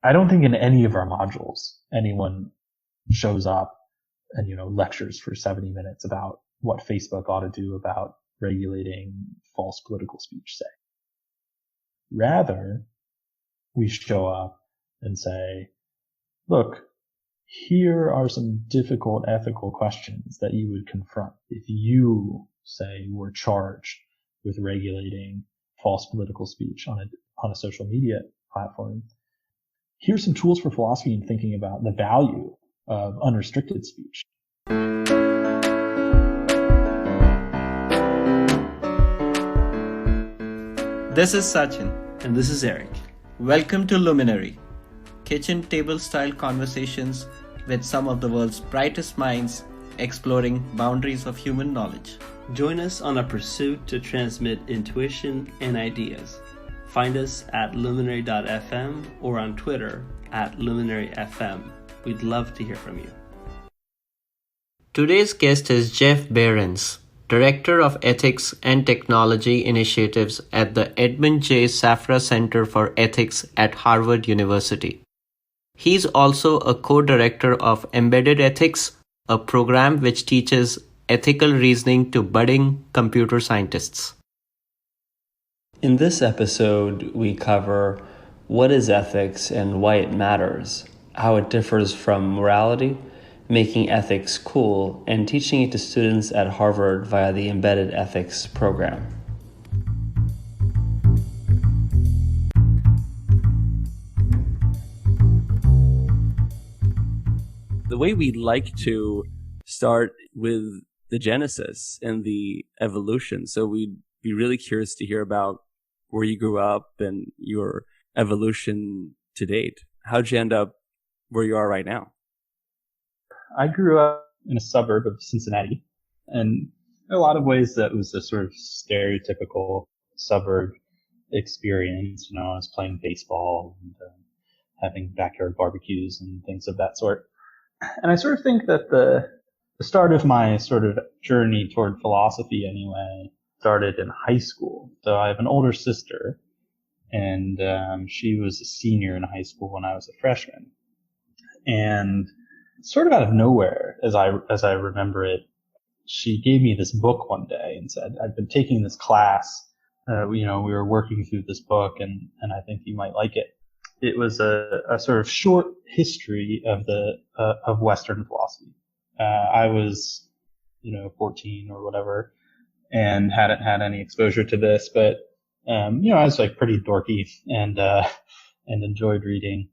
I don't think in any of our modules anyone shows up and, lectures for 70 minutes about what Facebook ought to do about regulating false political speech, say. Rather, we show up and say, look, here are some difficult ethical questions that you would confront if you, say, were charged with regulating false political speech on a social media platform. Here's some tools for philosophy in thinking about the value of unrestricted speech. This is Sachin. And this is Eric. Welcome to Luminary, kitchen table style conversations with some of the world's brightest minds exploring boundaries of human knowledge. Join us on a pursuit to transmit intuition and ideas. Find us at luminary.fm or on Twitter at luminaryfm. We'd love to hear from you. Today's guest is Jeff Behrends, Director of Ethics and Technology Initiatives at the Edmond J Safra Center for Ethics at Harvard University. He's also a co-director of Embedded Ethics, a program which teaches ethical reasoning to budding computer scientists. In this episode, we cover what is ethics and why it matters, how it differs from morality, making ethics cool, and teaching it to students at Harvard via the Embedded Ethics program. The way we like to start with the genesis and the evolution. So we'd be really curious to hear about where you grew up and your evolution to date. How'd you end up where you are right now? I grew up in a suburb of Cincinnati, and in a lot of ways that was a sort of stereotypical suburb experience. I was playing baseball and having backyard barbecues and things of that sort. And I sort of think that the start of my sort of journey toward philosophy anyway started in high school. So I have an older sister, and she was a senior in high school when I was a freshman. And sort of out of nowhere, as I remember it, she gave me this book one day and said, I've been taking this class. We were working through this book, and I think you might like it. It was a sort of short history of Western philosophy. I was, 14 or whatever, and hadn't had any exposure to this, but, I was like pretty dorky and enjoyed reading,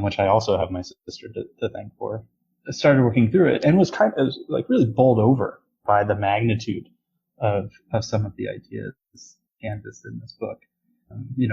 which I also have my sister to thank for. I started working through it and was kind of like really bowled over by the magnitude of some of the ideas canvassed in this book.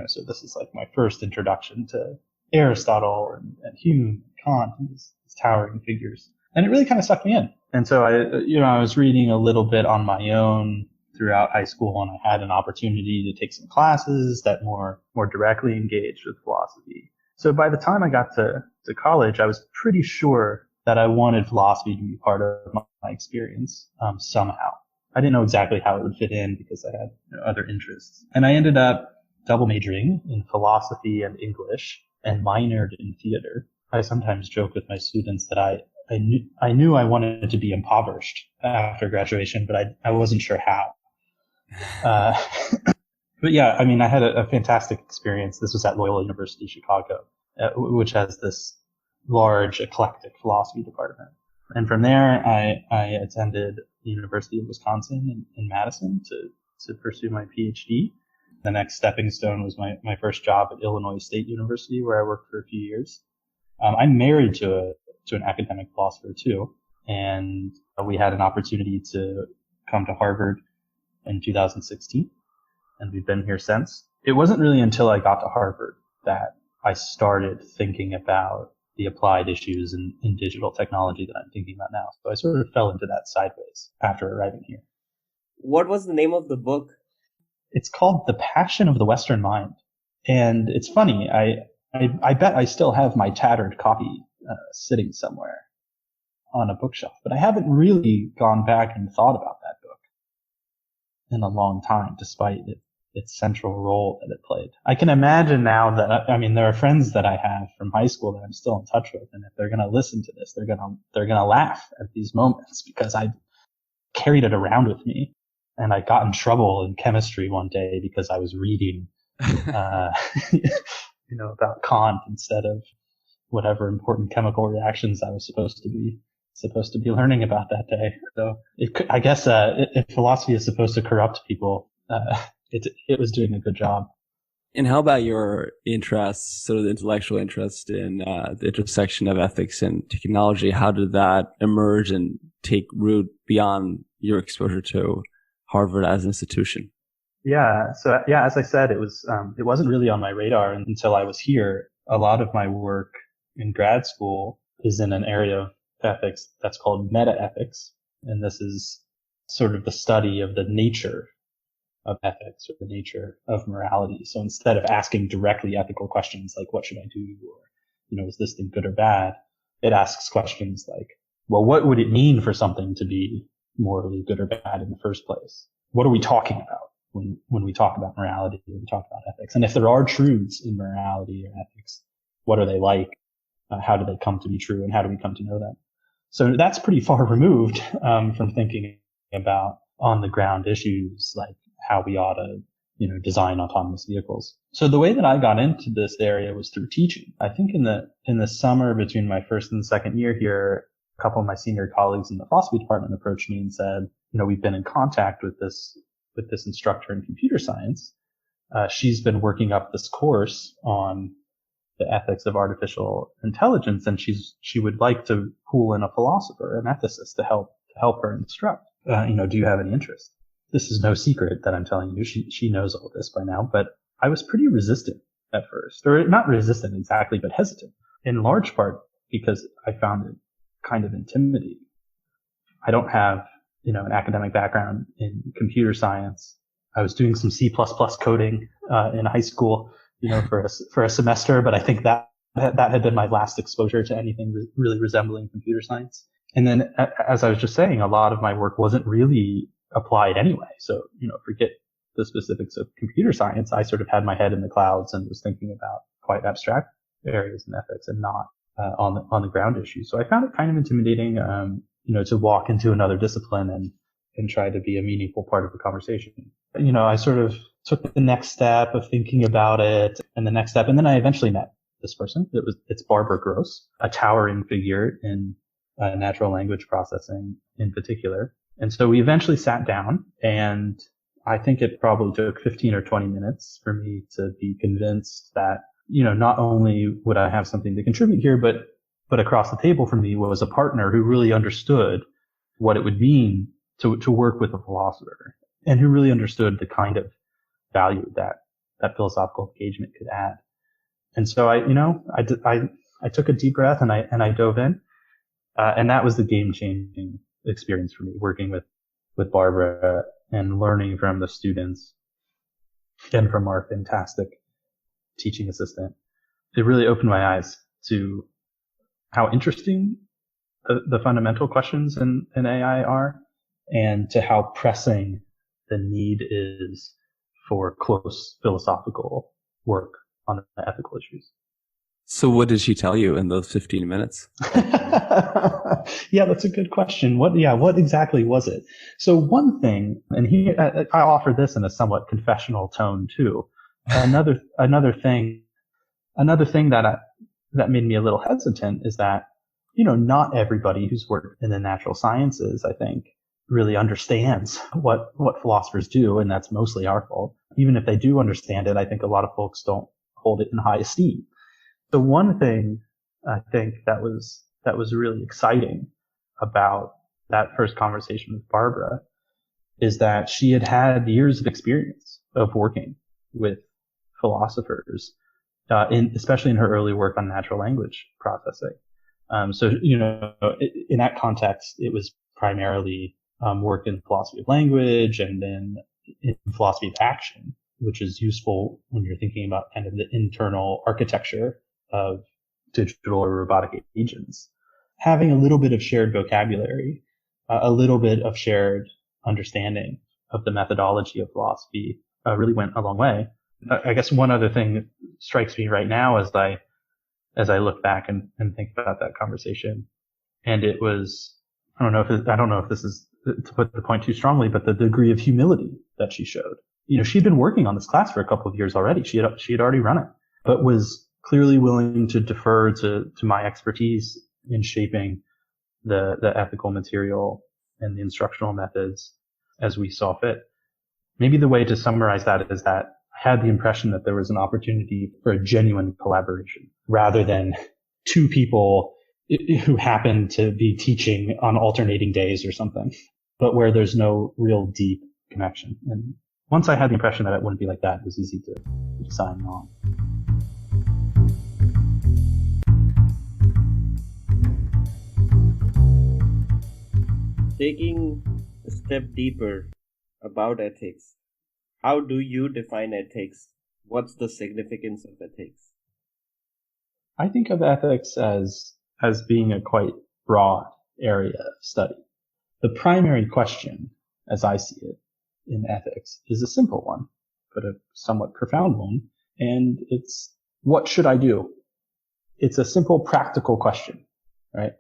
So this is like my first introduction to Aristotle and Hume, Kant, and these towering figures. And it really kind of sucked me in. And so I was reading a little bit on my own throughout high school, and I had an opportunity to take some classes that more directly engaged with philosophy. So by the time I got to college, I was pretty sure that I wanted philosophy to be part of my experience somehow. I didn't know exactly how it would fit in because I had other interests. And I ended up double majoring in philosophy and English and minored in theater. I sometimes joke with my students that I knew I wanted to be impoverished after graduation, but I wasn't sure how. But yeah, I had a fantastic experience. This was at Loyola University, Chicago, which has this large eclectic philosophy department. And from there, I attended the University of Wisconsin in Madison to pursue my PhD. The next stepping stone was my first job at Illinois State University, where I worked for a few years. I'm married to an academic philosopher too, and we had an opportunity to come to Harvard in 2016, and we've been here since. It wasn't really until I got to Harvard that I started thinking about the applied issues in digital technology that I'm thinking about now. So I sort of fell into that sideways after arriving here. What was the name of the book? It's called The Passion of the Western Mind. And it's funny, I bet I still have my tattered copy sitting somewhere on a bookshelf, but I haven't really gone back and thought about that book in a long time, despite it its central role that it played. I can imagine now that, I mean, there are friends that I have from high school that I'm still in touch with, and if they're going to listen to this, they're going to laugh at these moments because I carried it around with me. And I got in trouble in chemistry one day because I was reading, about Kant instead of whatever important chemical reactions I was supposed to be learning about that day. So I guess, if philosophy is supposed to corrupt people, it was doing a good job. And how about your interests, sort of the intellectual interest in the intersection of ethics and technology? How did that emerge and take root beyond your exposure to Harvard as an institution? Yeah. So yeah, as I said, it wasn't really on my radar until I was here. A lot of my work in grad school is in an area of ethics that's called meta-ethics. And this is sort of the study of the nature of ethics or the nature of morality. So instead of asking directly ethical questions like, what should I do? Or, is this thing good or bad? It asks questions like, well, what would it mean for something to be morally good or bad in the first place? What are we talking about when we talk about morality, when we talk about ethics? And if there are truths in morality or ethics, what are they like? How do they come to be true, and how do we come to know them? So that's pretty far removed from thinking about on the ground issues like how we ought to, design autonomous vehicles. So the way that I got into this area was through teaching. I think in the summer between my first and second year here, a couple of my senior colleagues in the philosophy department approached me and said, we've been in contact with this instructor in computer science. She's been working up this course on the ethics of artificial intelligence, and she would like to pool in a philosopher, an ethicist, to help her instruct. Do you have any interest? This is no secret that I'm telling you. She knows all this by now, but I was pretty resistant at first, or not resistant exactly, but hesitant, in large part because I found it kind of intimidating. I don't have, an academic background in computer science. I was doing some C++ coding, in high school, for a semester, but I think that had been my last exposure to anything really resembling computer science. And then, as I was just saying, a lot of my work wasn't really applied anyway. So, forget the specifics of computer science. I sort of had my head in the clouds and was thinking about quite abstract areas in ethics and not on the ground issues. So I found it kind of intimidating, to walk into another discipline and try to be a meaningful part of the conversation. I sort of took the next step of thinking about it and the next step. And then I eventually met this person. It's Barbara Gross, a towering figure in natural language processing in particular. And so we eventually sat down, and I think it probably took 15 or 20 minutes for me to be convinced that, not only would I have something to contribute here, but across the table for me was a partner who really understood what it would mean to work with a philosopher, and who really understood the kind of value that philosophical engagement could add. And so I took a deep breath and I dove in, and that was the game changing experience for me, working with Barbara and learning from the students and from our fantastic teaching assistant. It really opened my eyes to how interesting the fundamental questions in AI are, and to how pressing the need is for close philosophical work on the ethical issues. So what did she tell you in those 15 minutes? Yeah, that's a good question. What exactly was it? So one thing, and I offer this in a somewhat confessional tone too. Another thing that made me a little hesitant is that, not everybody who's worked in the natural sciences, I think, really understands what philosophers do, and that's mostly our fault. Even if they do understand it, I think a lot of folks don't hold it in high esteem. The one thing I think that was really exciting about that first conversation with Barbara is that she had years of experience of working with philosophers, especially in her early work on natural language processing. So, in that context, it was primarily work in philosophy of language and then in philosophy of action, which is useful when you're thinking about kind of the internal architecture of digital or robotic agents. Having a little bit of shared vocabulary, a little bit of shared understanding of the methodology of philosophy, really went a long way. I guess one other thing that strikes me right now as I look back and think about that conversation, and it was, I don't know if this is to put the point too strongly, but the degree of humility that she showed. She'd been working on this class for a couple of years already. She had already run it, but was clearly willing to defer to my expertise in shaping the ethical material and the instructional methods as we saw fit. Maybe the way to summarize that is that I had the impression that there was an opportunity for a genuine collaboration rather than two people who happen to be teaching on alternating days or something, but where there's no real deep connection. And once I had the impression that it wouldn't be like that, it was easy to sign on. Taking a step deeper about ethics, how do you define ethics? What's the significance of ethics? I think of ethics as being a quite broad area of study. The primary question, as I see it, in ethics is a simple one, but a somewhat profound one. And it's, what should I do? It's a simple practical question, right?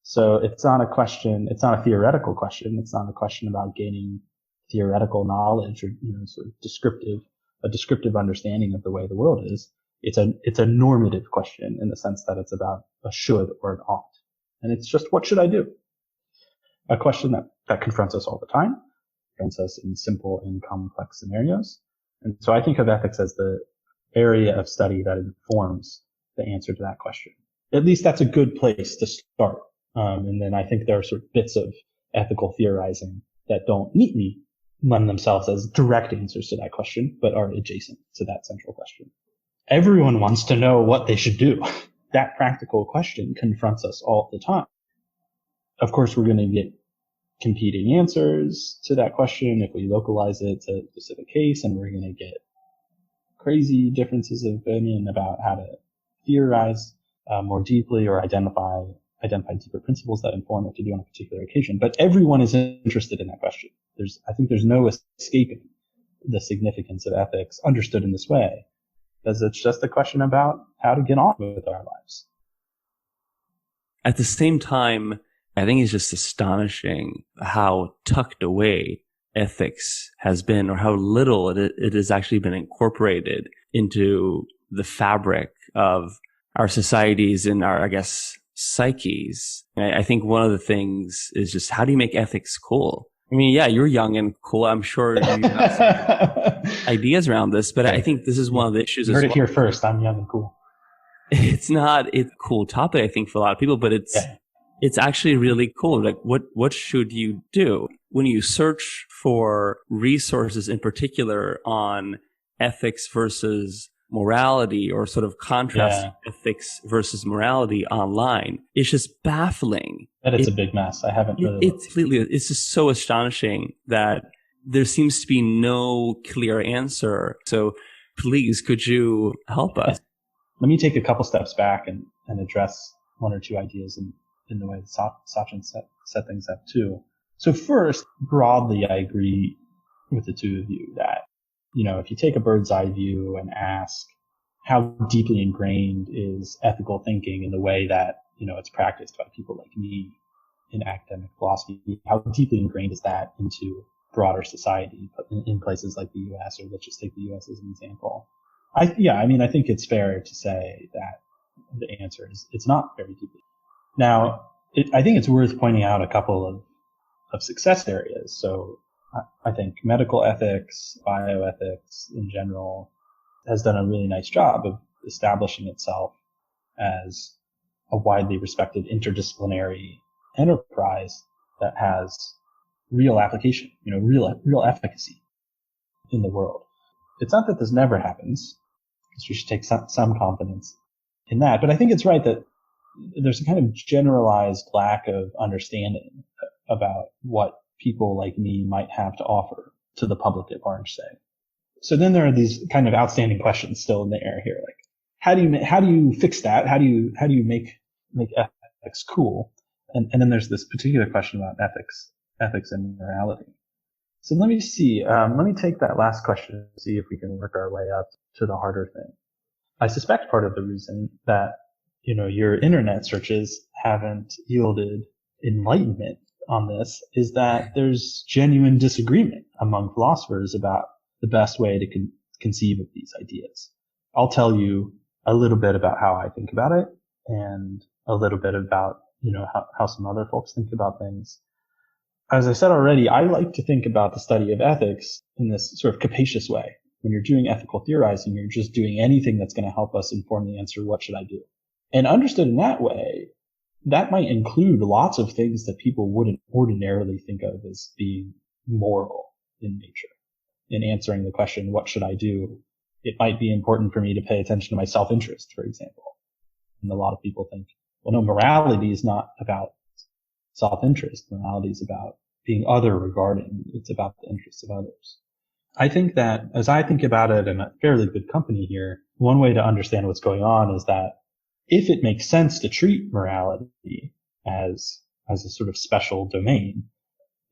So it's not a theoretical question. It's not a question about gaining theoretical knowledge or, sort of a descriptive understanding of the way the world is. It's a normative question in the sense that it's about a should or an ought. And it's just, what should I do? A question that confronts us all the time, confronts us in simple and complex scenarios. And so I think of ethics as the area of study that informs the answer to that question. At least that's a good place to start. And then I think there are sort of bits of ethical theorizing that don't neatly lend themselves as direct answers to that question, but are adjacent to that central question. Everyone wants to know what they should do. That practical question confronts us all the time. Of course, we're going to get competing answers to that question if we localize it to a specific case, and we're going to get crazy differences of opinion about how to theorize more deeply or identify deeper principles that inform what to do on a particular occasion. But everyone is interested in that question. I think there's no escaping the significance of ethics understood in this way, because it's just a question about how to get on with our lives. At the same time, I think it's just astonishing how tucked away ethics has been, or how little it has actually been incorporated into the fabric of our societies and our, I guess, psyches. I think one of the things is just, how do you make ethics cool? I mean, yeah, you're young and cool. I'm sure you have some ideas around this, but I think this is one of the issues. You heard it here first. I'm young and cool. It's not a cool topic, I think, for a lot of people, but it's actually really cool. Like, what should you do when you search for resources in particular on ethics versus morality, or sort of contrast ethics versus morality online? It's just baffling. That it's a big mess. I haven't really it's just so astonishing that there seems to be no clear answer. So please, could you help us? Let me take a couple steps back and address one or two ideas in the way that Sachin set things up too. So first, broadly, I agree with the two of you that, if you take a bird's eye view and ask how deeply ingrained is ethical thinking in the way that, it's practiced by people like me in academic philosophy, how deeply ingrained is that into broader society in places like the U.S., or let's just take the U.S. as an example. I think it's fair to say that the answer is it's not very deeply. Now, I think it's worth pointing out a couple of success areas. So I think medical ethics, bioethics in general, has done a really nice job of establishing itself as a widely respected interdisciplinary enterprise that has real application, real efficacy in the world. It's not that this never happens, because we should take some confidence in that. But I think it's right that there's a kind of generalized lack of understanding about what people like me might have to offer to the public at large, say. So then there are these kind of outstanding questions still in the air here, like how do you fix that? How do you make ethics cool? And then there's this particular question about ethics and morality. So let me see. Let me take that last question and see if we can work our way up to the harder thing. I suspect part of the reason that, your internet searches haven't yielded enlightenment on this is that there's genuine disagreement among philosophers about the best way to conceive of these ideas. I'll tell you a little bit about how I think about it and a little bit about, how some other folks think about things. As I said already, I like to think about the study of ethics in this sort of capacious way. When you're doing ethical theorizing, you're just doing anything that's going to help us inform the answer, what should I do? And understood in that way, that might include lots of things that people wouldn't ordinarily think of as being moral in nature. In answering the question, what should I do? It might be important for me to pay attention to my self-interest, for example. And a lot of people think, well, no, morality is not about self-interest. Morality is about being other regarding. It's about the interests of others. I think that as I think about it in a fairly good company here, one way to understand what's going on is that if it makes sense to treat morality as a sort of special domain,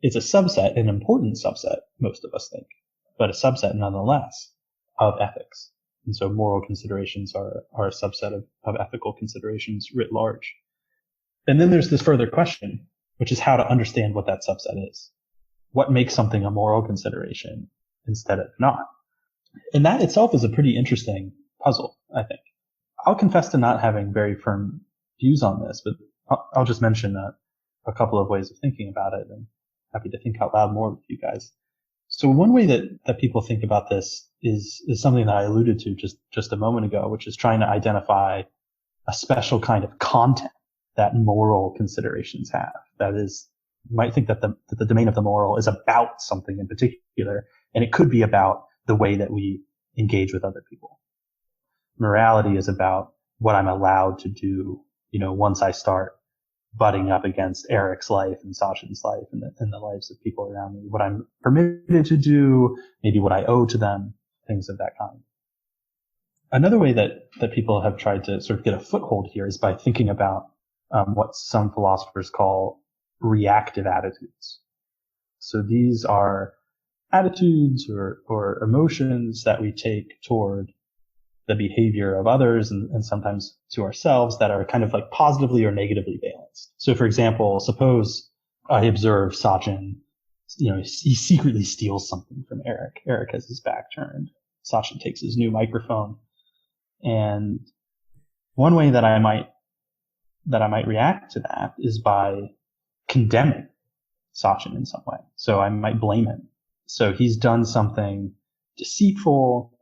it's a subset, an important subset, most of us think, but a subset nonetheless of ethics. And so moral considerations are a subset of ethical considerations writ large. And then there's this further question, which is how to understand what that subset is. What makes something a moral consideration instead of not? And that itself is a pretty interesting puzzle, I think. I'll confess to not having very firm views on this, but I'll just mention a couple of ways of thinking about it, and happy to think out loud more with you guys. So one way that people think about this is something that I alluded to just a moment ago, which is trying to identify a special kind of content that moral considerations have. That is, you might think that the domain of the moral is about something in particular, and it could be about the way that we engage with other people. Morality is about what I'm allowed to do, once I start butting up against Eric's life and Sachin's life and the lives of people around me, what I'm permitted to do, maybe what I owe to them, things of that kind. Another way that people have tried to sort of get a foothold here is by thinking about what some philosophers call reactive attitudes. So these are attitudes or emotions that we take toward the behavior of others and sometimes to ourselves that are kind of like positively or negatively balanced. So for example, suppose I observe Sachin, he secretly steals something from Eric. Eric has his back turned. Sachin takes his new microphone. And one way that I might react to that is by condemning Sachin in some way. So I might blame him. So he's done something deceitful,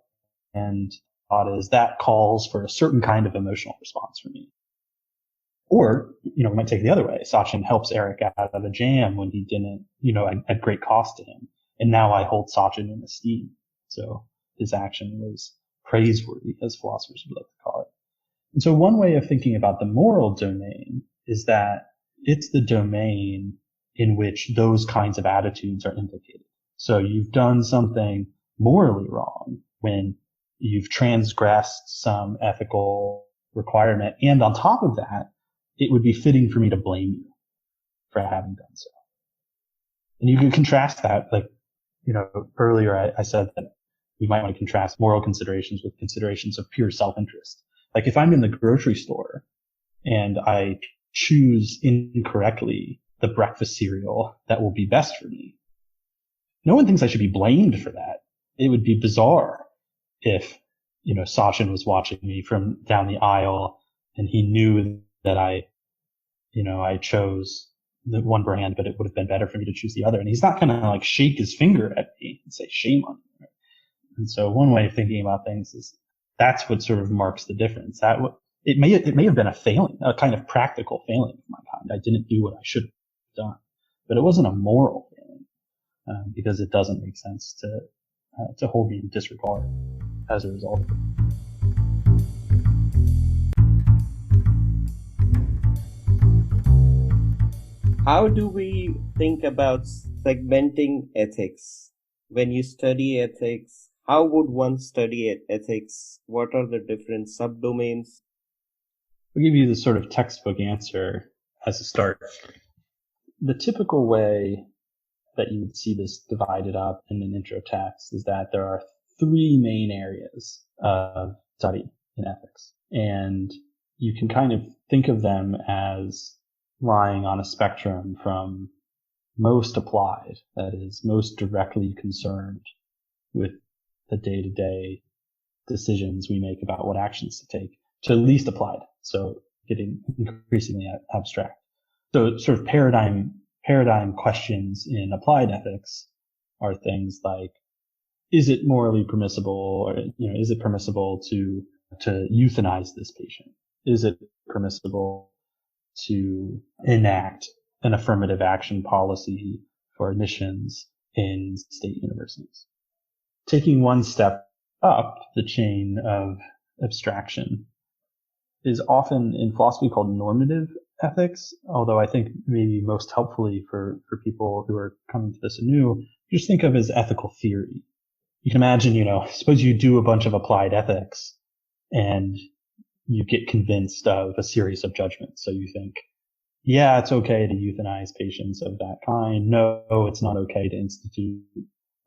and thought is that calls for a certain kind of emotional response from me. Or, we might take it the other way. Sachin helps Eric out of a jam when he didn't, at great cost to him. And now I hold Sachin in esteem. So his action was praiseworthy, as philosophers would like to call it. And so one way of thinking about the moral domain is that it's the domain in which those kinds of attitudes are implicated. So you've done something morally wrong when you've transgressed some ethical requirement. And on top of that, it would be fitting for me to blame you for having done so. And you can contrast that, earlier I said that we might want to contrast moral considerations with considerations of pure self-interest. Like if I'm in the grocery store and I choose incorrectly the breakfast cereal that will be best for me, no one thinks I should be blamed for that. It would be bizarre if, Sachin was watching me from down the aisle and he knew that I chose the one brand, but it would have been better for me to choose the other. And he's not going to shake his finger at me and say, shame on you. And so one way of thinking about things is that's what sort of marks the difference. It may have been a failing, a kind of practical failing of my kind. I didn't do what I should have done, but it wasn't a moral failing, because it doesn't make sense to hold me in disregard as a result of it. How do we think about segmenting ethics? When you study ethics, how would one study ethics? What are the different subdomains? I'll give you the sort of textbook answer as a start. The typical way that you would see this divided up in an intro text is that there are three main areas of study in ethics. And you can kind of think of them as lying on a spectrum from most applied, that is, most directly concerned with the day-to-day decisions we make about what actions to take, to least applied, so getting increasingly abstract. So sort of paradigm questions in applied ethics are things like, is it morally permissible, or is it permissible to euthanize this patient? Is it permissible to enact an affirmative action policy for admissions in state universities? Taking one step up the chain of abstraction is often in philosophy called normative ethics, although I think maybe most helpfully for people who are coming to this anew, just think of as ethical theory. You can imagine, suppose you do a bunch of applied ethics and you get convinced of a series of judgments. So you think, yeah, it's okay to euthanize patients of that kind. No, it's not okay to institute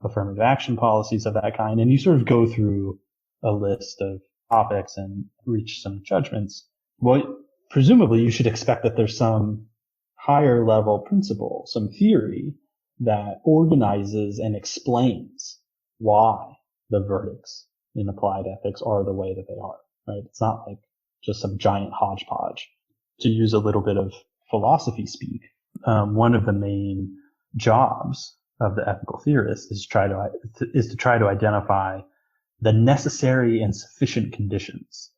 affirmative action policies of that kind. And you sort of go through a list of topics and reach some judgments. Well, presumably you should expect that there's some higher level principle, some theory that organizes and explains why the verdicts in applied ethics are the way that they are, right? It's not like just some giant hodgepodge. To use a little bit of philosophy speak, one of the main jobs of the ethical theorist is to try to identify the necessary and sufficient conditions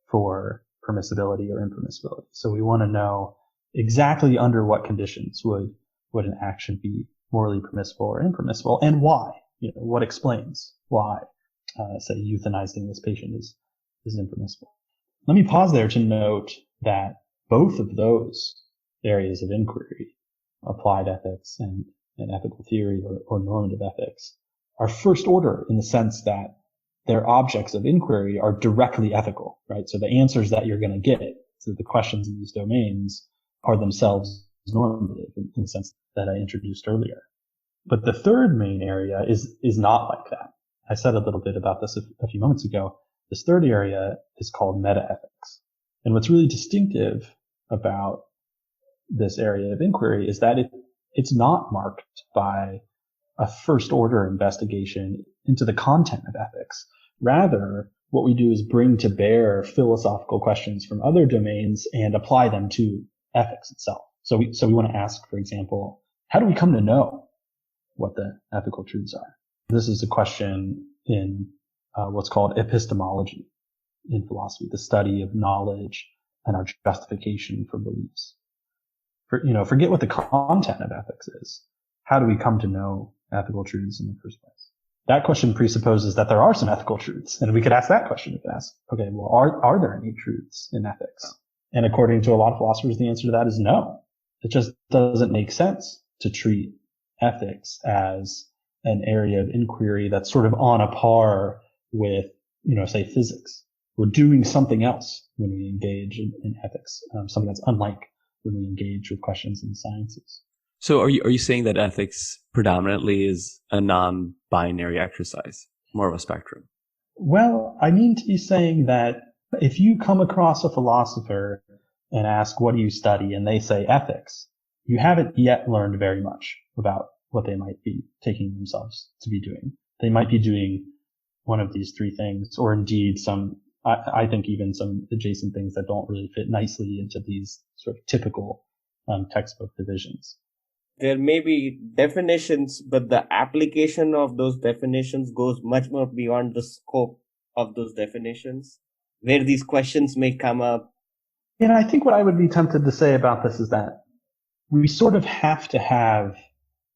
for permissibility or impermissibility. So we want to know exactly under what conditions would an action be morally permissible or impermissible, and why. What explains why, say, euthanizing this patient is impermissible. Let me pause there to note that both of those areas of inquiry, applied ethics and ethical theory or normative ethics, are first order in the sense that their objects of inquiry are directly ethical, right? So the answers that you're going to get to the questions in these domains are themselves normative in the sense that I introduced earlier. But the third main area is not like that. I said a little bit about this a few moments ago. This third area is called metaethics. And what's really distinctive about this area of inquiry is that it's not marked by a first order investigation into the content of ethics. Rather, what we do is bring to bear philosophical questions from other domains and apply them to ethics itself. So we want to ask, for example, how do we come to know what the ethical truths are? This is a question in what's called epistemology in philosophy, the study of knowledge and our justification for beliefs. Forget what the content of ethics is. How do we come to know ethical truths in the first place? That question presupposes that there are some ethical truths. And we could ask that question. We could ask, okay, well, are there any truths in ethics? And according to a lot of philosophers, the answer to that is no. It just doesn't make sense to treat ethics as an area of inquiry that's sort of on a par with, say, physics. We're doing something else when we engage in ethics, something that's unlike when we engage with questions in the sciences. So are you saying that ethics predominantly is a non-binary exercise, more of a spectrum? Well, I mean to be saying that if you come across a philosopher and ask, what do you study? And they say ethics, you haven't yet learned very much about what they might be taking themselves to be doing. They might be doing one of these three things, or indeed I think even some adjacent things that don't really fit nicely into these sort of typical textbook divisions. There may be definitions, but the application of those definitions goes much more beyond the scope of those definitions, where these questions may come up. I think what I would be tempted to say about this is that we sort of have to have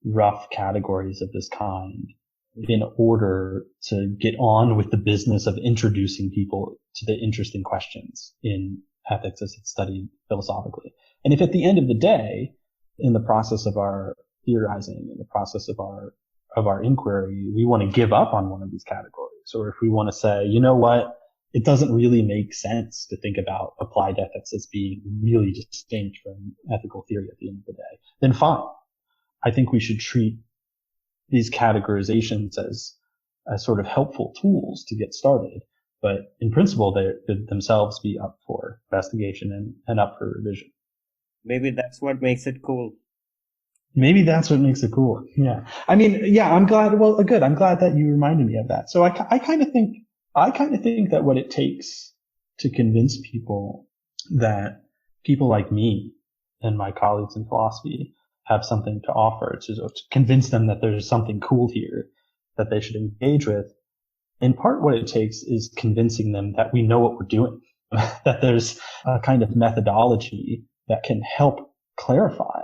rough categories of this kind in order to get on with the business of introducing people to the interesting questions in ethics as it's studied philosophically. And if at the end of the day, in the process of our theorizing, in the process of our inquiry, we want to give up on one of these categories, or if we want to say, you know what, it doesn't really make sense to think about applied ethics as being really distinct from ethical theory at the end of the day, then fine. I think we should treat these categorizations as sort of helpful tools to get started. But in principle, they could themselves be up for investigation and up for revision. Maybe that's what makes it cool. Maybe that's what makes it cool. Yeah. I mean, yeah, I'm glad. Well, good. I'm glad that you reminded me of that. So I kind of think that what it takes to convince people that people like me and my colleagues in philosophy have something to offer, to convince them that there's something cool here that they should engage with. In part, what it takes is convincing them that we know what we're doing, that there's a kind of methodology that can help clarify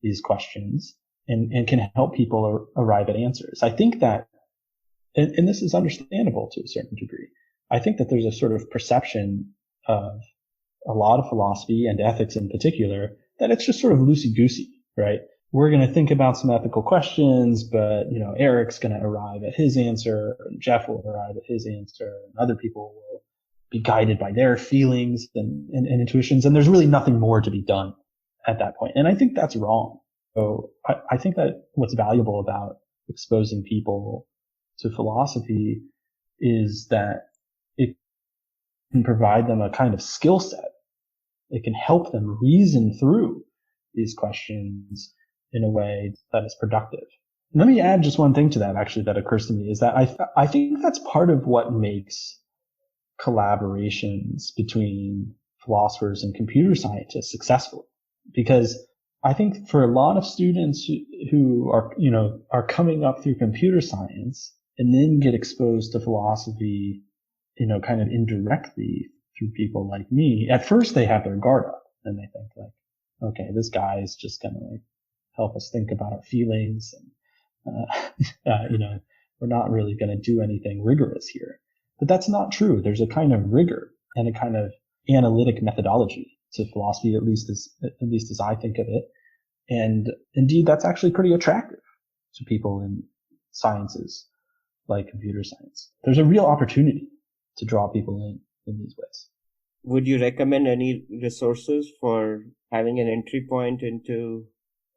these questions and can help people arrive at answers. I think that, and this is understandable to a certain degree, I think that there's a sort of perception of a lot of philosophy and ethics in particular that it's just sort of loosey-goosey, right? We're going to think about some ethical questions, but, Eric's going to arrive at his answer, and Jeff will arrive at his answer, and other people will be guided by their feelings and intuitions, and there's really nothing more to be done at that point. And I think that's wrong. So I think that what's valuable about exposing people to philosophy is that it can provide them a kind of skill set. It can help them reason through these questions in a way that is productive. Let me add just one thing to that, actually, that occurs to me, is that I think that's part of what makes collaborations between philosophers and computer scientists successful. Because I think for a lot of students who are coming up through computer science and then get exposed to philosophy, kind of indirectly through people like me, at first they have their guard up and they think like, okay, this guy is just going to help us think about our feelings and, we're not really going to do anything rigorous here. But that's not true. There's a kind of rigor and a kind of analytic methodology to philosophy, at least as I think of it. And indeed, that's actually pretty attractive to people in sciences like computer science. There's a real opportunity to draw people in these ways. Would you recommend any resources for having an entry point into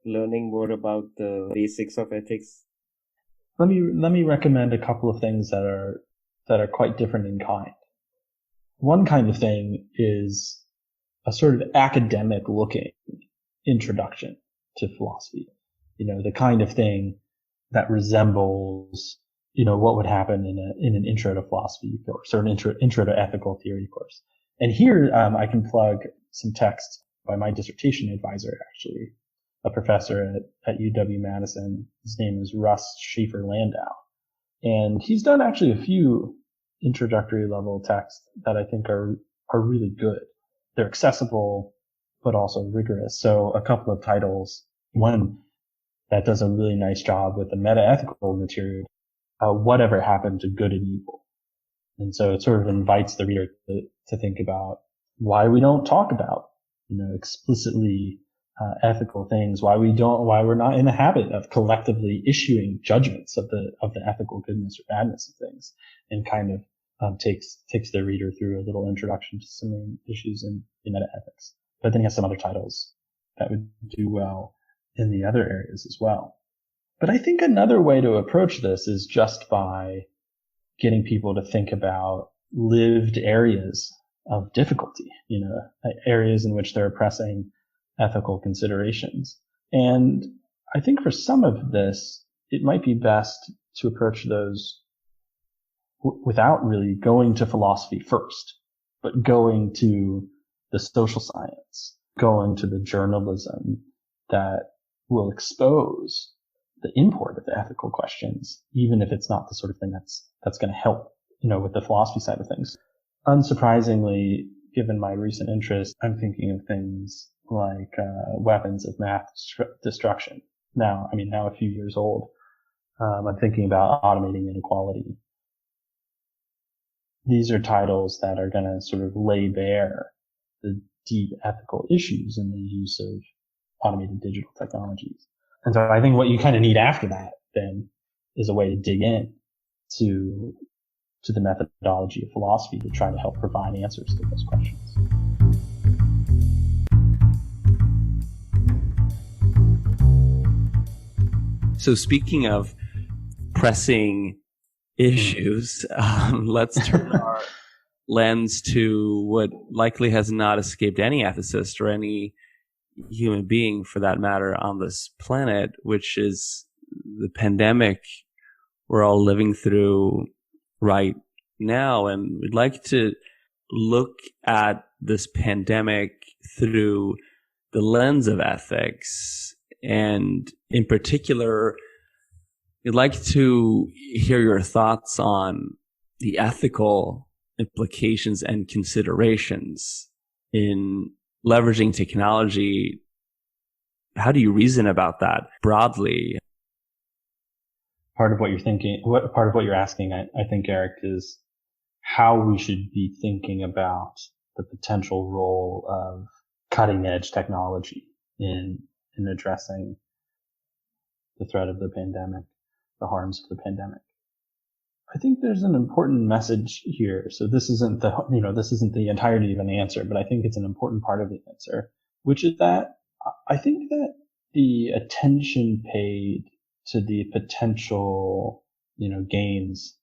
learning more about the basics of ethics? Let me recommend a couple of things that are quite different in kind. One kind of thing is a sort of academic looking introduction to philosophy. The kind of thing that resembles, what would happen in an intro to philosophy course or an intro to ethical theory course. And here, I can plug some text by my dissertation advisor, actually, a professor at UW-Madison. His name is Russ Schaefer-Landau. And he's done actually a few introductory level texts that I think are really good. They're accessible, but also rigorous. So a couple of titles. One that does a really nice job with the meta-ethical material, Whatever Happened to Good and Evil. And so it sort of invites the reader to think about why we don't talk about, explicitly ethical things, why we're not in the habit of collectively issuing judgments of the ethical goodness or badness of things, and kind of takes the reader through a little introduction to some main issues in metaethics. But then he has some other titles that would do well in the other areas as well. But I think another way to approach this is just by getting people to think about lived areas of difficulty, areas in which there are pressing ethical considerations. And I think for some of this, it might be best to approach those without really going to philosophy first, but going to the social science, going to the journalism that will expose the import of the ethical questions, even if it's not the sort of thing that's going to help, with the philosophy side of things. Unsurprisingly, given my recent interest, I'm thinking of things like weapons of math destruction. Now a few years old. I'm thinking about automating inequality. These are titles that are going to sort of lay bare the deep ethical issues in the use of automated digital technologies. And so I think what you kind of need after that then is a way to dig in to the methodology of philosophy to try to help provide answers to those questions. So speaking of pressing issues, let's turn our lens to what likely has not escaped any ethicist or any human being for that matter on this planet, which is the pandemic we're all living through right now. And we'd like to look at this pandemic through the lens of ethics. And in particular, we'd like to hear your thoughts on the ethical implications and considerations in leveraging technology. How do you reason about that broadly? Part of what you're asking, I think, Eric, is how we should be thinking about the potential role of cutting edge technology in addressing the threat of the pandemic, the harms of the pandemic. I think there's an important message here. So this isn't the entirety of an answer, but I think it's an important part of the answer, which is that I think that the attention paid to the potential, gains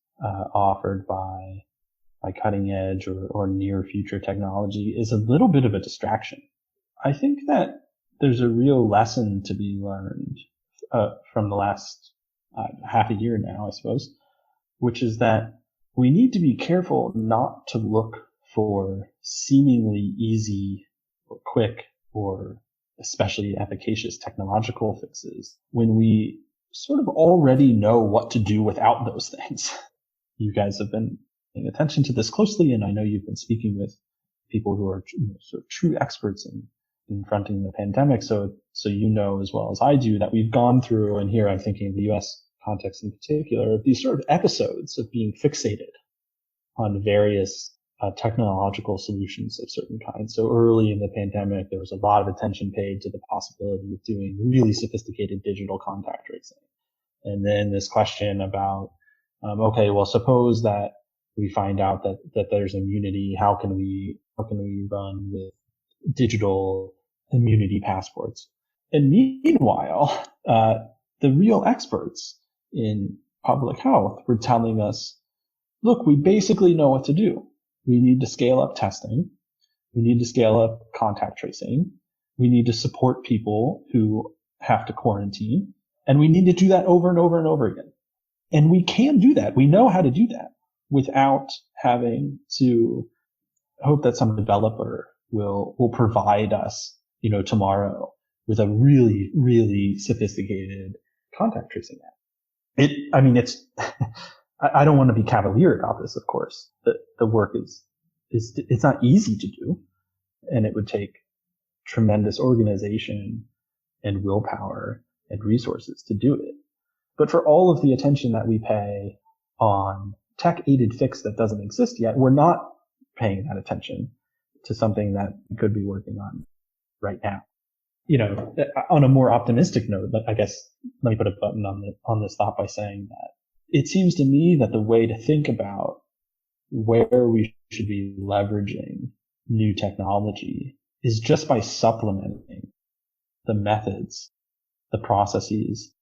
offered by cutting edge or near future technology is a little bit of a distraction. I think that there's a real lesson to be learned from the last half a year now, I suppose, which is that we need to be careful not to look for seemingly easy or quick or especially efficacious technological fixes when we sort of already know what to do without those things. You guys have been paying attention to this closely, and I know you've been speaking with people who are sort of true experts in confronting the pandemic. So you know as well as I do that we've gone through, and here I'm thinking of the U.S. context in particular, these sort of episodes of being fixated on various technological solutions of certain kinds. So early in the pandemic, there was a lot of attention paid to the possibility of doing really sophisticated digital contact tracing. And then this question about, okay, well, suppose that we find out that there's immunity. How can we run with digital immunity passports? And meanwhile, the real experts in public health were telling us, look, we basically know what to do. We need to scale up testing. We need to scale up contact tracing. We need to support people who have to quarantine. And we need to do that over and over and over again. And we can do that. We know how to do that without having to hope that some developer will provide us, tomorrow with a really, really sophisticated contact tracing app. It's, I don't want to be cavalier about this, of course. The work it's not easy to do, and it would take tremendous organization and willpower and resources to do it. But for all of the attention that we pay on tech-aided fix that doesn't exist yet, we're not paying that attention to something that we could be working on right now. On a more optimistic note, I guess let me put a button on this thought by saying that it seems to me that the way to think about where we should be leveraging new technology is just by supplementing the methods, the processes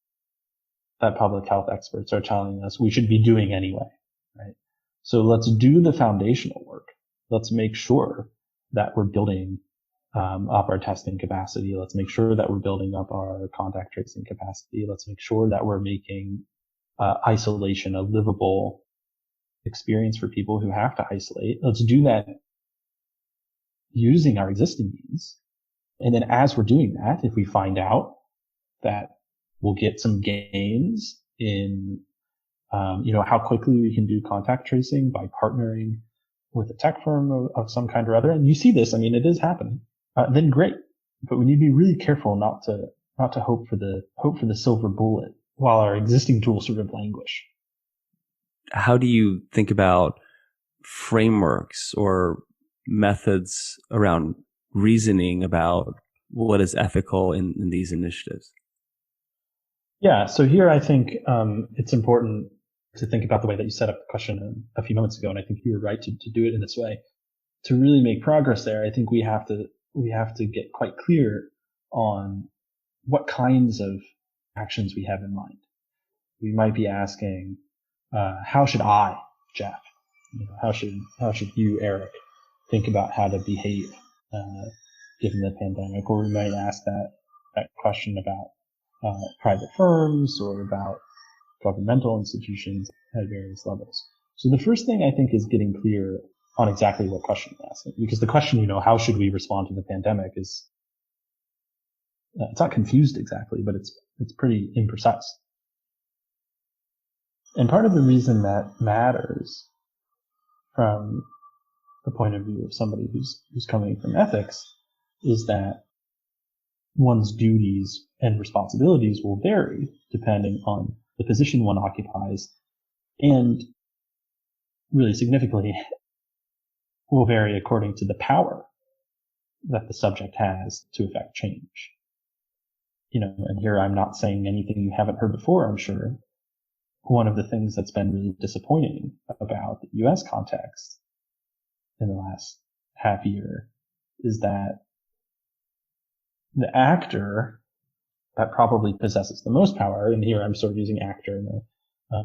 that public health experts are telling us we should be doing anyway, right? So let's do the foundational work. Let's make sure that we're building up our testing capacity. Let's make sure that we're building up our contact tracing capacity. Let's make sure that we're making isolation a livable experience for people who have to isolate. Let's do that using our existing means. And then as we're doing that, if we find out that we'll get some gains in, how quickly we can do contact tracing by partnering with a tech firm of some kind or other, and you see this, it is happening, then great. But we need to be really careful not to hope for the silver bullet while our existing tools sort of languish. How do you think about frameworks or methods around reasoning about what is ethical in these initiatives? Yeah, so here I think it's important to think about the way that you set up the question a few moments ago, and I think you were right to do it in this way. To really make progress there, I think we have to get quite clear on what kinds of actions we have in mind. we might be asking, how should I, Jeff? How should you, Eric, think about how to behave given the pandemic? Or we might ask that question about private firms or about governmental institutions at various levels. So the first thing I think is getting clear on exactly what question you're asking, because the question, how should we respond to the pandemic is, it's not confused exactly, but it's pretty imprecise. And part of the reason that matters from the point of view of somebody who's coming from ethics is that one's duties and responsibilities will vary depending on the position one occupies, and really significantly will vary according to the power that the subject has to affect change. And here I'm not saying anything you haven't heard before, I'm sure. One of the things that's been really disappointing about the U.S. context in the last half year is that the actor that probably possesses the most power, and here I'm sort of using actor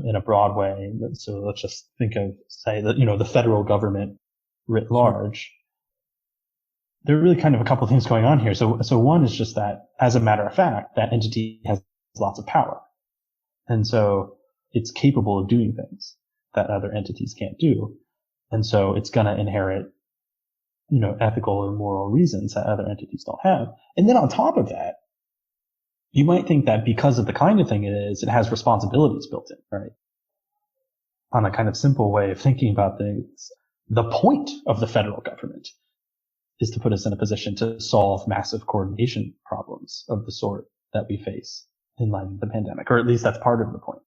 in a broad way, so let's just think of, say, the federal government writ large. There are really kind of a couple of things going on here. So one is just that, as a matter of fact, that entity has lots of power. And so it's capable of doing things that other entities can't do. And so it's going to inherit, ethical or moral reasons that other entities don't have. And then on top of that, you might think that because of the kind of thing it is, it has responsibilities built in, right? On a kind of simple way of thinking about things, the point of the federal government is to put us in a position to solve massive coordination problems of the sort that we face in light of the pandemic, or at least that's part of the point.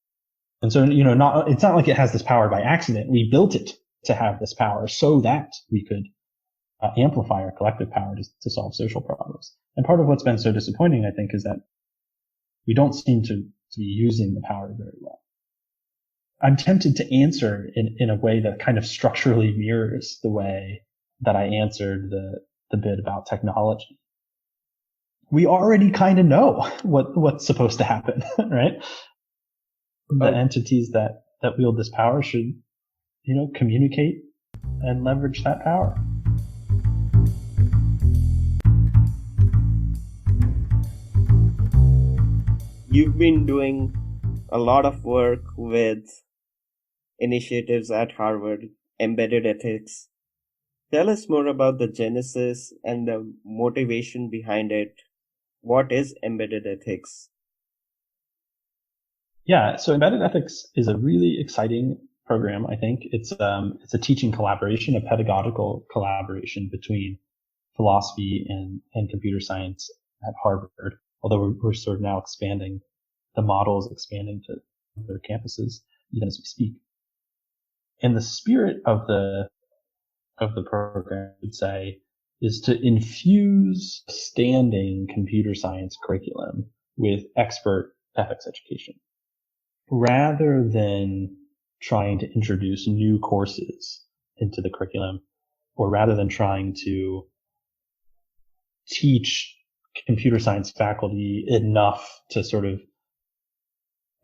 And so, it's not like it has this power by accident. We built it to have this power so that we could amplify our collective power to solve social problems. And part of what's been so disappointing, I think, is that we don't seem to be using the power very well. I'm tempted to answer in a way that kind of structurally mirrors the way that I answered the bit about technology. We already kind of know what's supposed to happen, right? The entities that wield this power should, communicate and leverage that power. You've been doing a lot of work with initiatives at Harvard, embedded ethics. Tell us more about the genesis and the motivation behind it. What is embedded ethics? Yeah, so embedded ethics is a really exciting program. I think it's a teaching collaboration, a pedagogical collaboration between philosophy and computer science at Harvard. Although we're sort of now expanding, the model is expanding to other campuses even as we speak. And the spirit of the program, I would say, is to infuse standing computer science curriculum with expert ethics education, rather than trying to introduce new courses into the curriculum, or rather than trying to teach computer science faculty enough to sort of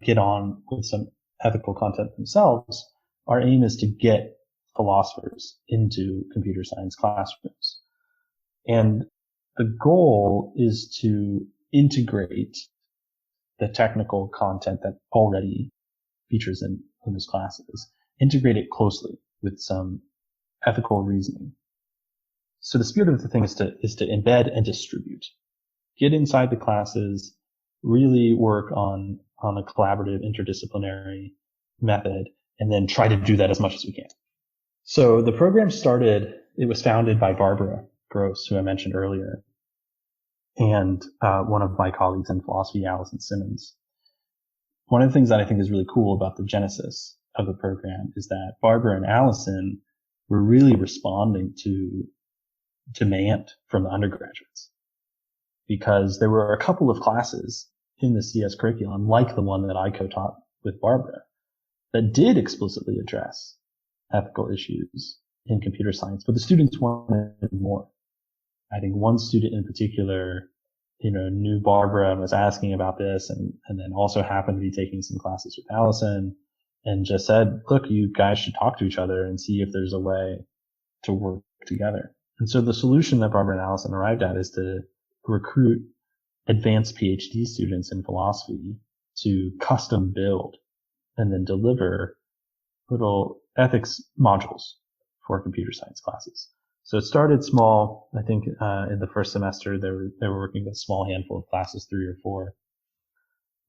get on with some ethical content themselves. Our aim is to get philosophers into computer science classrooms. And the goal is to integrate the technical content that already features in those classes, integrate it closely with some ethical reasoning. So the spirit of the thing is to embed and distribute. Get inside the classes, really work on a collaborative, interdisciplinary method, and then try to do that as much as we can. So the program it was founded by Barbara Gross, who I mentioned earlier, and one of my colleagues in philosophy, Allison Simmons. One of the things that I think is really cool about the genesis of the program is that Barbara and Allison were really responding to demand from the undergraduates, because there were a couple of classes in the CS curriculum, like the one that I co-taught with Barbara, that did explicitly address ethical issues in computer science, but the students wanted more. I think one student in particular knew Barbara and was asking about this, and then also happened to be taking some classes with Allison, and just said, look, you guys should talk to each other and see if there's a way to work together. And so the solution that Barbara and Allison arrived at is to recruit advanced PhD students in philosophy to custom build and then deliver little ethics modules for computer science classes. So it started small. I think in the first semester they were working with a small handful of classes, 3 or 4.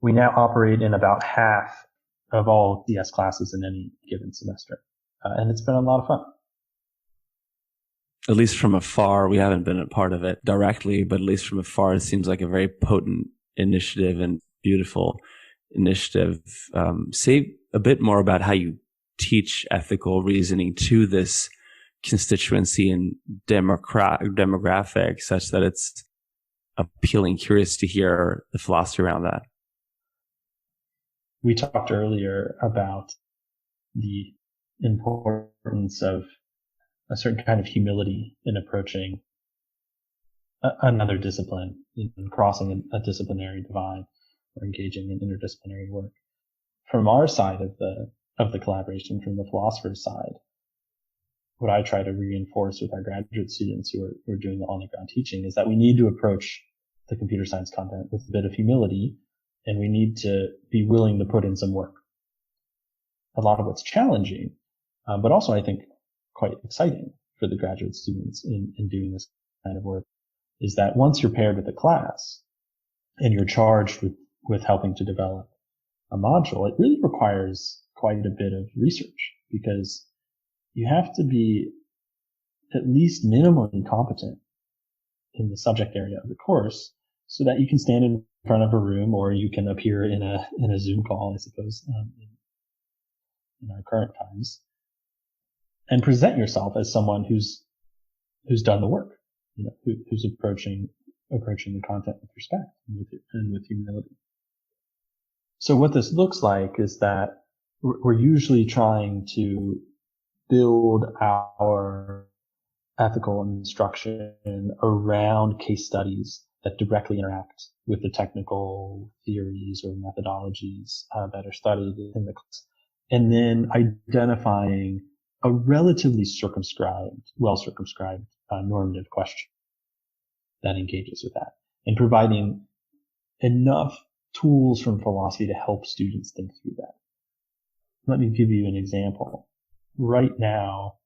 We now operate in about half of all CS classes in any given semester, and it's been a lot of fun. At least from afar, we haven't been a part of it directly, but at least from afar, it seems like a very potent initiative and beautiful initiative. Say a bit more about how you teach ethical reasoning to this constituency and demographic such that it's appealing. Curious to hear the philosophy around that. We talked earlier about the importance of a certain kind of humility in approaching another discipline, in crossing a disciplinary divide or engaging in interdisciplinary work. From our side of the collaboration, from the philosopher's side, what I try to reinforce with our graduate students who are doing the on-the-ground teaching is that we need to approach the computer science content with a bit of humility, and we need to be willing to put in some work. A lot of what's challenging, but also I think quite exciting for the graduate students in doing this kind of work, is that once you're paired with a class and you're charged with helping to develop a module, it really requires quite a bit of research, because you have to be at least minimally competent in the subject area of the course so that you can stand in front of a room, or you can appear in a Zoom call, I suppose, in our current times, and present yourself as someone who's done the work, who's approaching the content with respect and with humility. So what this looks like is that we're usually trying to build our ethical instruction around case studies that directly interact with the technical theories or methodologies that are studied in the class, and then identifying a relatively well-circumscribed normative question that engages with that, and providing enough tools from philosophy to help students think through that. Let me give you an example. Right now,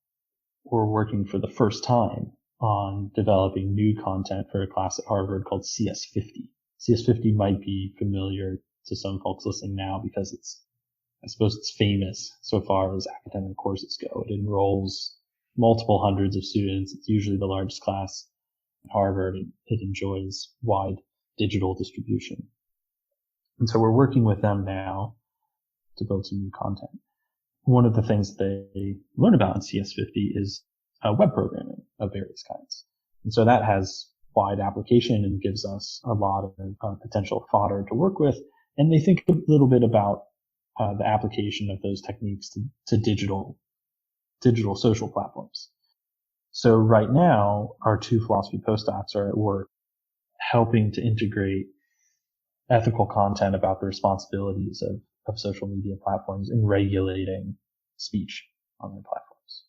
we're working for the first time on developing new content for a class at Harvard called CS50. CS50 might be familiar to some folks listening now because I suppose it's famous so far as academic courses go. It enrolls multiple hundreds of students. It's usually the largest class at Harvard. It enjoys wide digital distribution. And so we're working with them now to build some new content. One of the things they learn about in CS50 is web programming of various kinds. And so that has wide application and gives us a lot of potential fodder to work with. And they think a little bit about the application of those techniques to digital social platforms. So right now, our 2 philosophy postdocs are at work helping to integrate ethical content about the responsibilities of social media platforms in regulating speech on their platforms.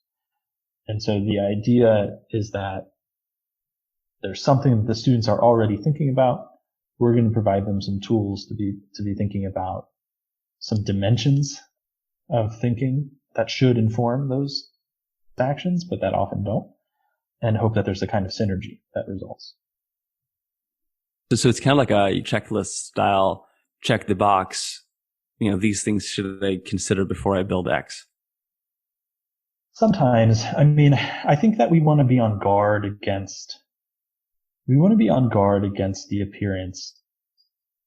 And so the idea is that there's something that the students are already thinking about. We're going to provide them some tools to be thinking about some dimensions of thinking that should inform those actions, but that often don't, and hope that there's a kind of synergy that results. So it's kind of like a checklist style, check the box. These things should I consider before I build X? Sometimes. I think that we want to be on guard against the appearance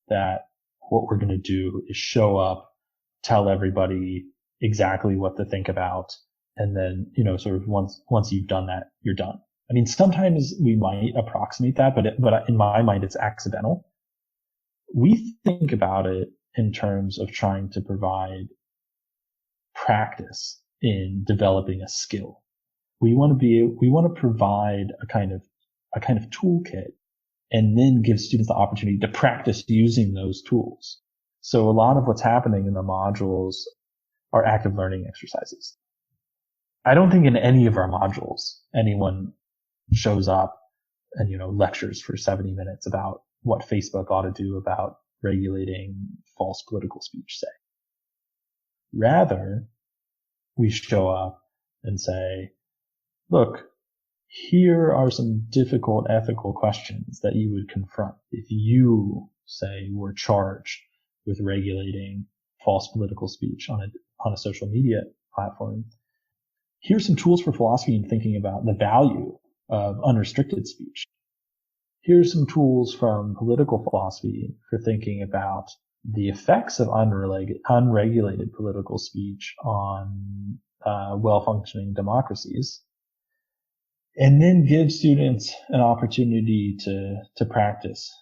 that what we're going to do is show up, tell everybody exactly what to think about, and then, sort of once you've done that, you're done. Sometimes we might approximate that, but in my mind, it's accidental. We think about it in terms of trying to provide practice in developing a skill. We want to provide a kind of toolkit and then give students the opportunity to practice using those tools. So a lot of what's happening in the modules are active learning exercises. I don't think in any of our modules anyone shows up and, lectures for 70 minutes about what Facebook ought to do about regulating false political speech, say. Rather, we show up and say, look, here are some difficult ethical questions that you would confront if you, say, were charged with regulating false political speech on a social media platform. Here's some tools for philosophy in thinking about the value of unrestricted speech. Here's some tools from political philosophy for thinking about the effects of unregulated political speech on well-functioning democracies. And then give students an opportunity to practice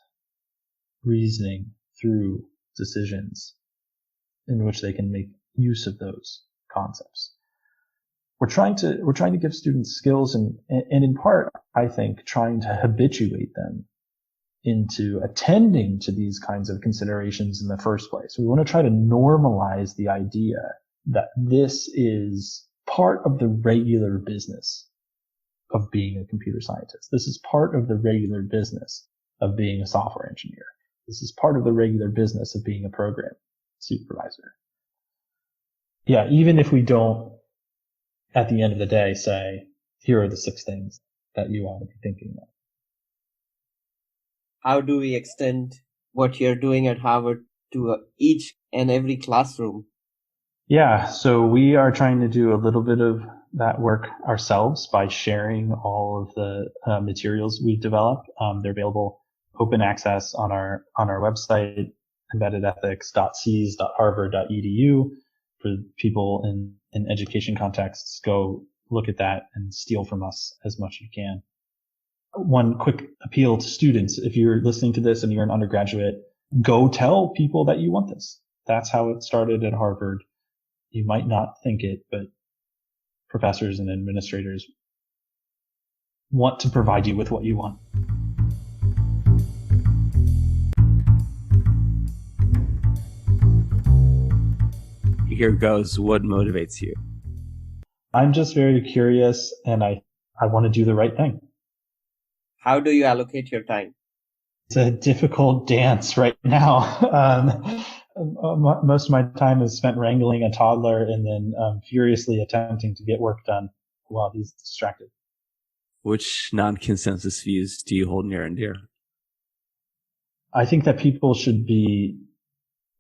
reasoning through decisions in which they can make use of those concepts. We're trying to give students skills and in part, I think, trying to habituate them into attending to these kinds of considerations in the first place. We want to try to normalize the idea that this is part of the regular business of being a computer scientist. This is part of the regular business of being a software engineer. This is part of the regular business of being a program supervisor. Yeah, even if we don't, at the end of the day, say, here are the 6 things that you ought to be thinking about. How do we extend what you're doing at Harvard to each and every classroom? Yeah, so we are trying to do a little bit of that work ourselves by sharing all of the materials we've developed. They're available open access on our website, embeddedethics.cs.harvard.edu. For people in education contexts, go look at that and steal from us as much as you can. One quick appeal to students: if you're listening to this and you're an undergraduate, go tell people that you want this. That's how it started at Harvard. You might not think it, but professors and administrators want to provide you with what you want. Here goes. What motivates you? I'm just very curious, and I want to do the right thing. How do you allocate your time? It's a difficult dance right now. Most of my time is spent wrangling a toddler and then furiously attempting to get work done while he's distracted. Which non-consensus views do you hold near and dear? I think that people should be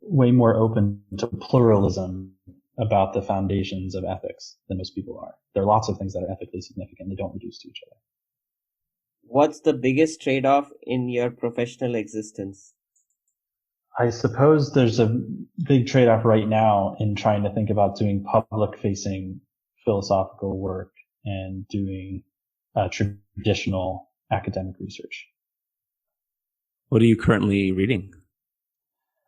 way more open to pluralism about the foundations of ethics than most people are. There are lots of things that are ethically significant. They don't reduce to each other. What's the biggest trade-off in your professional existence? I suppose there's a big trade-off right now in trying to think about doing public-facing philosophical work and doing traditional academic research. What are you currently reading?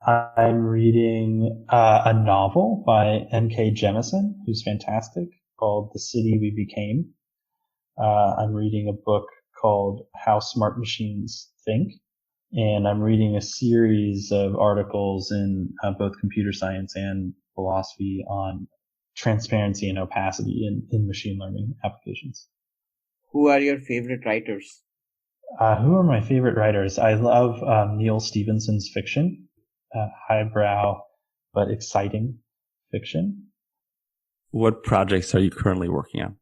I'm reading a novel by N.K. Jemisin, who's fantastic, called The City We Became. I'm reading a book called How Smart Machines Think. And I'm reading a series of articles in both computer science and philosophy on transparency and opacity in machine learning applications. Who are your favorite writers? Who are my favorite writers? I love Neil Stephenson's fiction, highbrow but exciting fiction. What projects are you currently working on?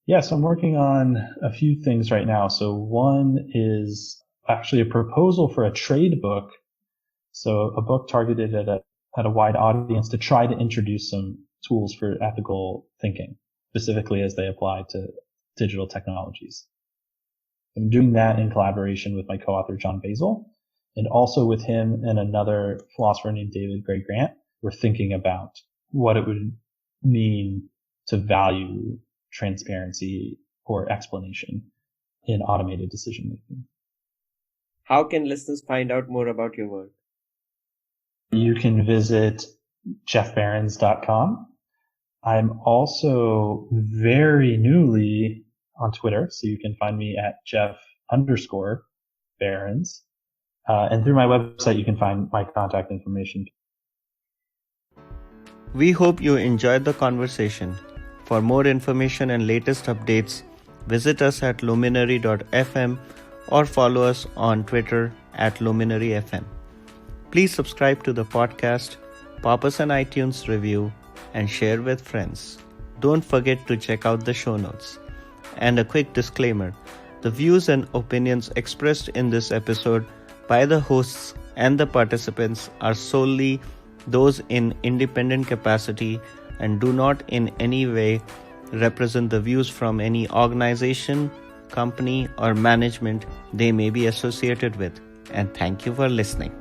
Yes, I'm working on a few things right now. So one is actually a proposal for a trade book. So a book targeted at a wide audience to try to introduce some tools for ethical thinking, specifically as they apply to digital technologies. I'm doing that in collaboration with my co-author, John Basil, and also with him and another philosopher named David Gray Grant. We're thinking about what it would mean to value transparency or explanation in automated decision making. How can listeners find out more about your work? You can visit jeffbehrens.com. I'm also very newly on Twitter, so you can find me at Jeff_Behrens. Behrends. And through my website, you can find my contact information. We hope you enjoyed the conversation. For more information and latest updates, visit us at luminary.fm or follow us on Twitter at luminaryfm. Please subscribe to the podcast, pop us an iTunes review, and share with friends. Don't forget to check out the show notes. And a quick disclaimer, the views and opinions expressed in this episode by the hosts and the participants are solely those in independent capacity and do not in any way represent the views from any organization, company, or management they may be associated with. And thank you for listening.